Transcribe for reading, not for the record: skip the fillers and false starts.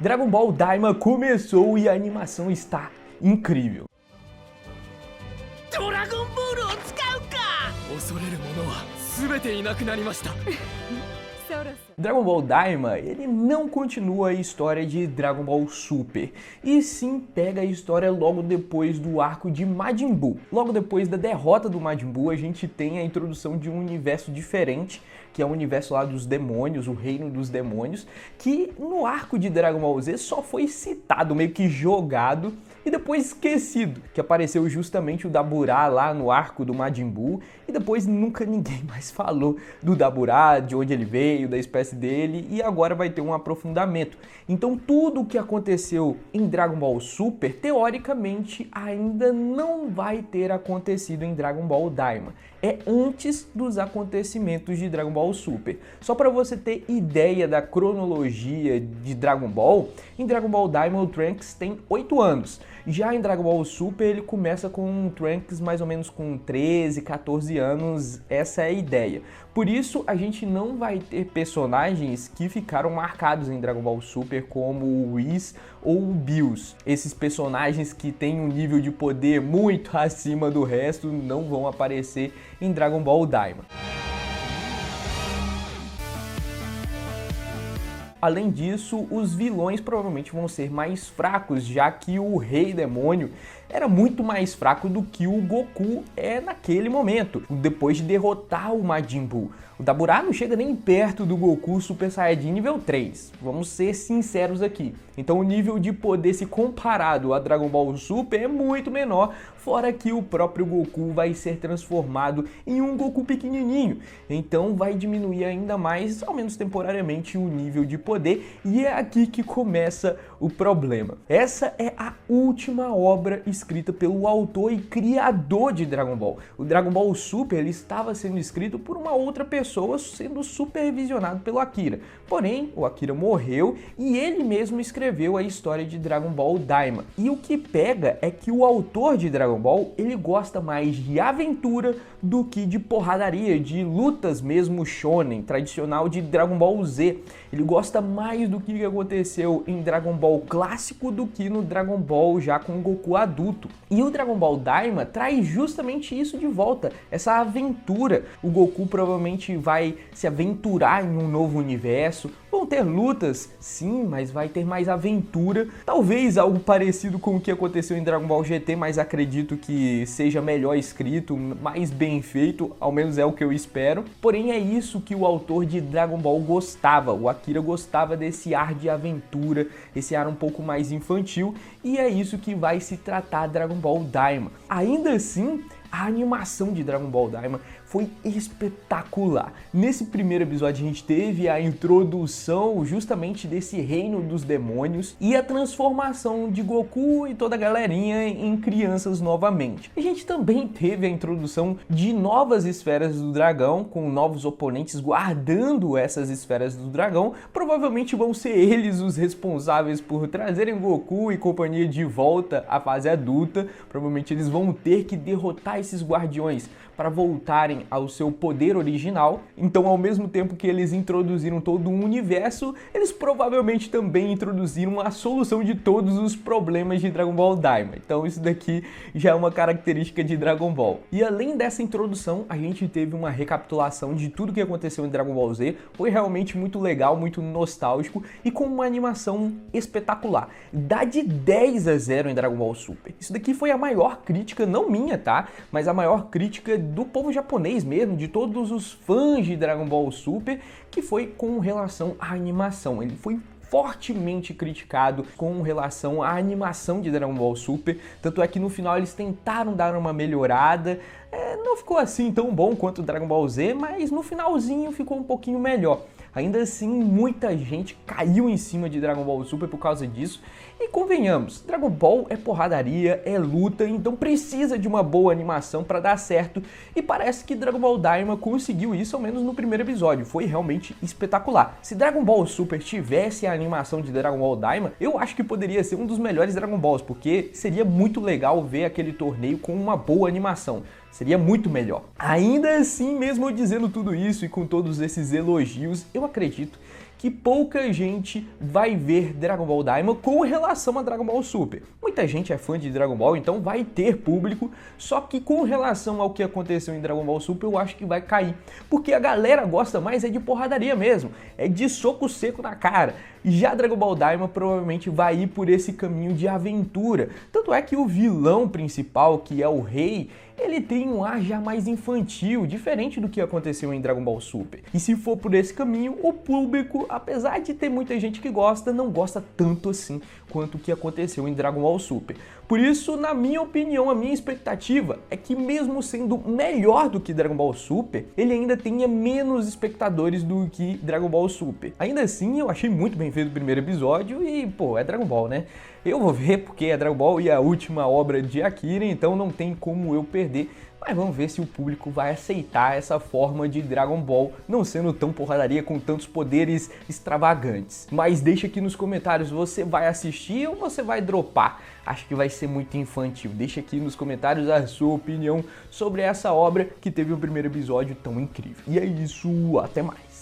Dragon Ball Daima começou e a animação está incrível. Dragon Ball を使うか。恐れる者は全ていなくなりました。Dragon Ball Daima, ele não continua a história de Dragon Ball Super, e sim pega a história logo depois do arco de Majin Buu. Logo depois da derrota do Majin Buu, a gente tem a introdução de um universo diferente, que é o universo lá dos demônios, o reino dos demônios, que no arco de Dragon Ball Z só foi citado, meio que jogado, e depois esquecido, que apareceu justamente o Daburá lá no arco do Majin Buu, e depois nunca ninguém mais falou do Daburá, de onde ele veio, da espécie dele, e agora vai ter um aprofundamento. Então tudo o que aconteceu em Dragon Ball Super, teoricamente, ainda não vai ter acontecido em Dragon Ball Daima. É antes dos acontecimentos de Dragon Ball Super. Só para você ter ideia da cronologia de Dragon Ball, em Dragon Ball Daima o Trunks tem 8 anos. Já em Dragon Ball Super ele começa com o Trunks mais ou menos com 13, 14 anos, essa é a ideia. Por isso a gente não vai ter personagens que ficaram marcados em Dragon Ball Super como o Whis ou o Bills. Esses personagens que têm um nível de poder muito acima do resto não vão aparecer em Dragon Ball Daima. Além disso, os vilões provavelmente vão ser mais fracos, já que o Rei Demônio era muito mais fraco do que o Goku é naquele momento, depois de derrotar o Majin Buu. O Daburá não chega nem perto do Goku Super Saiyajin nível 3, vamos ser sinceros aqui. Então o nível de poder se comparado a Dragon Ball Super é muito menor, fora que o próprio Goku vai ser transformado em um Goku pequenininho. Então vai diminuir ainda mais, ao menos temporariamente, o nível de poder, e é aqui que começa o problema. Essa é a última obra escrita pelo autor e criador de Dragon Ball. O Dragon Ball Super ele estava sendo escrito por uma outra pessoa, sendo supervisionado pelo Akira. Porém, o Akira morreu e ele mesmo escreveu a história de Dragon Ball Daima. E o que pega é que o autor de Dragon Ball, ele gosta mais de aventura do que de porradaria, de lutas mesmo shonen, tradicional de Dragon Ball Z. Ele gosta mais do que aconteceu em Dragon Ball clássico do que no Dragon Ball já com o Goku adulto. E o Dragon Ball Daima traz justamente isso de volta, essa aventura. O Goku provavelmente vai se aventurar em um novo universo. Vão ter lutas, sim, mas vai ter mais aventura. Talvez algo parecido com o que aconteceu em Dragon Ball GT, mas acredito que seja melhor escrito, mais bem feito, ao menos é o que eu espero. Porém é isso que o autor de Dragon Ball gostava. O Akira gostava desse ar de aventura, esse ar um pouco mais infantil, e é isso que vai se tratar Dragon Ball Daima. Ainda assim, a animação de Dragon Ball Daima foi espetacular. Nesse primeiro episódio a gente teve a introdução justamente desse reino dos demônios e a transformação de Goku e toda a galerinha em crianças novamente. A gente também teve a introdução de novas esferas do dragão, com novos oponentes guardando essas esferas do dragão. Provavelmente vão ser eles os responsáveis por trazerem Goku e companhia de volta à fase adulta. Provavelmente eles vão ter que derrotar esses guardiões para voltarem ao seu poder original. Então, ao mesmo tempo que eles introduziram todo um universo, eles provavelmente também introduziram a solução de todos os problemas de Dragon Ball Daima. Então, isso daqui já é uma característica de Dragon Ball. E além dessa introdução, a gente teve uma recapitulação de tudo que aconteceu em Dragon Ball Z. Foi realmente muito legal, muito nostálgico e com uma animação espetacular. Dá de 10 a 0 em Dragon Ball Super. Isso daqui foi a maior crítica, não minha, tá? Mas a maior crítica do povo japonês mesmo, de todos os fãs de Dragon Ball Super, que foi com relação à animação. Ele foi fortemente criticado com relação à animação de Dragon Ball Super, tanto é que no final eles tentaram dar uma melhorada, não ficou assim tão bom quanto o Dragon Ball Z, mas no finalzinho ficou um pouquinho melhor. Ainda assim, muita gente caiu em cima de Dragon Ball Super por causa disso. E convenhamos, Dragon Ball é porradaria, é luta, então precisa de uma boa animação para dar certo. E parece que Dragon Ball Daima conseguiu isso, ao menos no primeiro episódio. Foi realmente espetacular. Se Dragon Ball Super tivesse a animação de Dragon Ball Daima, eu acho que poderia ser um dos melhores Dragon Balls, porque seria muito legal ver aquele torneio com uma boa animação. Seria muito melhor. Ainda assim, mesmo eu dizendo tudo isso e com todos esses elogios, eu acredito que pouca gente vai ver Dragon Ball Daima com relação a Dragon Ball Super. Muita gente é fã de Dragon Ball, então vai ter público, só que com relação ao que aconteceu em Dragon Ball Super, eu acho que vai cair. Porque a galera gosta mais de porradaria mesmo, é de soco seco na cara. Já Dragon Ball Daima provavelmente vai ir por esse caminho de aventura. Tanto é que o vilão principal, que é o Rei, ele tem um ar já mais infantil, diferente do que aconteceu em Dragon Ball Super. E se for por esse caminho, o público, apesar de ter muita gente que gosta, não gosta tanto assim quanto o que aconteceu em Dragon Ball Super. Por isso, na minha opinião, a minha expectativa é que mesmo sendo melhor do que Dragon Ball Super, ele ainda tenha menos espectadores do que Dragon Ball Super. Ainda assim, eu achei muito bem feito o primeiro episódio e, pô, é Dragon Ball, né? Eu vou ver porque é Dragon Ball e a última obra de Akira, então não tem como eu perder. Mas vamos ver se o público vai aceitar essa forma de Dragon Ball, não sendo tão porradaria com tantos poderes extravagantes. Mas deixa aqui nos comentários, você vai assistir ou você vai dropar? Acho que vai ser muito infantil. Deixa aqui nos comentários a sua opinião sobre essa obra que teve um primeiro episódio tão incrível. E é isso, até mais.